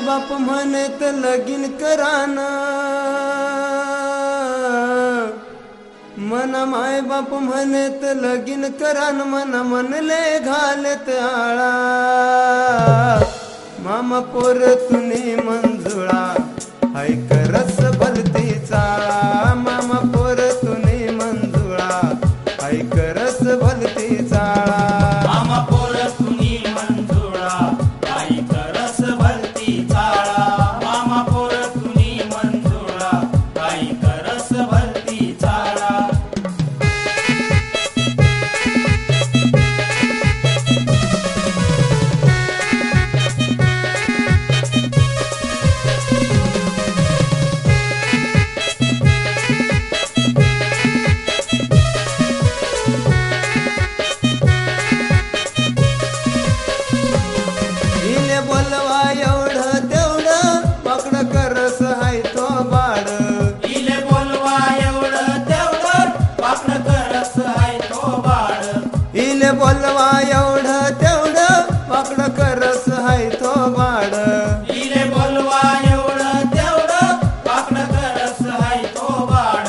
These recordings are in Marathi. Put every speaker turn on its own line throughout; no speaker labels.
बाप म्हणत लगीन करान, मन माय बाप म्हणत लगीन करान, मन म्हणले घालत आळा। मामा पोर तुनी मंजुळा ऐक रस भलती चाळा। मामा पोर तुनी मंजुळा ऐक रस भलती चाळा।
मामा पोर तुनी मंजुळा ऐक रस भलती चाळा। मामा पोर तुनी मंजुळा ऐक रस भलती चाळा।
बोलवा एवढं तेवढं पकड करस हाय तो बाड।
इले बोलवा एवढं तेवढं पाकड करस हाय तो बाड।
इले बोलवा एवढं तेवढं पकड करस हाय तो बाड।
इले बोलवा एवढं तेवढं पाकड करस हाय तो बाड।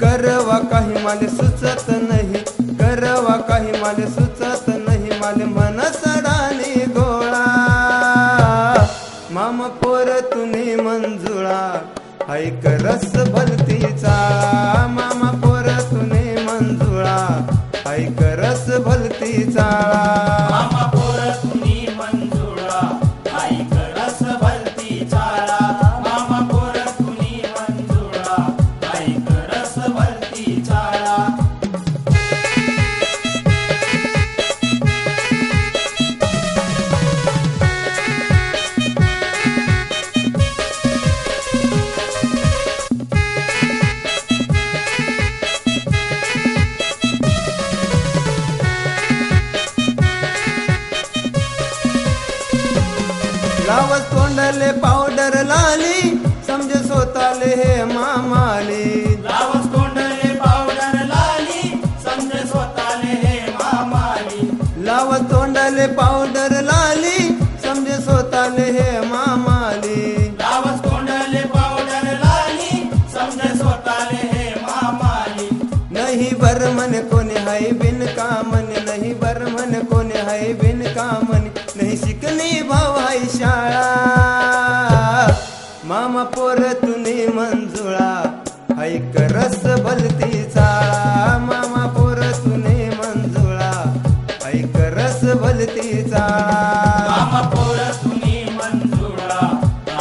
करवा काही माले सुचत नाही, करवा काही माले सुचत नाही, माले मन सडानी गोळा। मामा पोर तुनी मंजुळा ऐक रस भलती चाळा। मामा पोर तुनी मंजुळा ऐक रस भलती चाळा।
मामा पोर तुनी मंजुळा ऐक रस भलती चाळा। मामा पोर तुनी मंजुळा ऐक रस भलती चाळा।
लावस तोंडले पावडर लाली, समजे स्वतःले हे मामाली।
लावस तोंडले पावडर लाली, समजे स्वतःले हे मामाली।
लावस तोंडले पावडर लाली, समजे स्वतःले हे मामाली।
लावस तोंडले पावडर लाली, समजे स्वतःले हे मामाली।
नहीं बर म्हणे कोणी हाय बिनकामनी, नहीं बर म्हणे कोणी हाय बिनकामनी, नहीं शिकणी भाव हाय शाळा। मामा पोर तुनी मंजुळा ऐक रस भलती चाळा। मामा पोर तुनी मंजुळा ऐक रस भलती चाळा।
मामा पोर तुनी मंजुळा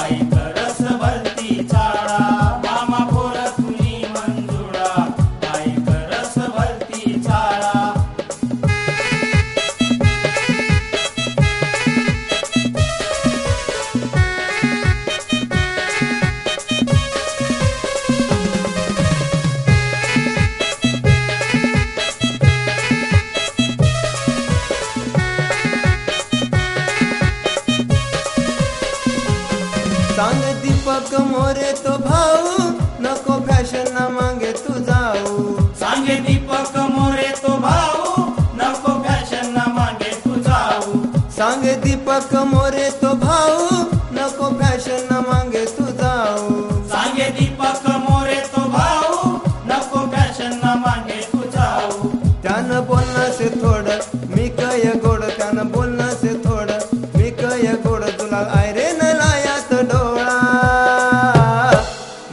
ऐक रस भलती चाळा। मामा पोर तुनी मंजुळा ऐक रस भलती चाळा।
सांग दीपक मोरे तो भाऊ, नको फॅशन ना मागे तू जाऊ।
सांगे दीपक मोरे तो भाऊ, नको फॅशन ना मागे तू जाऊ।
सांग दीपक मोरे तो भाऊ, नको फॅशन ना मागे तू जाऊ।
सांगे दीपक मोरे तो भाऊ, नको फॅशन ना मागे तू जाऊ।
त्यानं बोलणं से थोडं मी कय गोड, त्यानं बोलणं से थोडं मी कय गोड, तुला आयरे न लायात डोळा।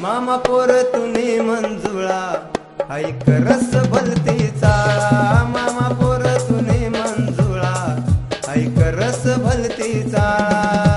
मामा पोर तुनी मंजुळा ऐक रस भलती चाळा। मामा पोर तुनी मंजुळा ऐक रस भलती चाळा।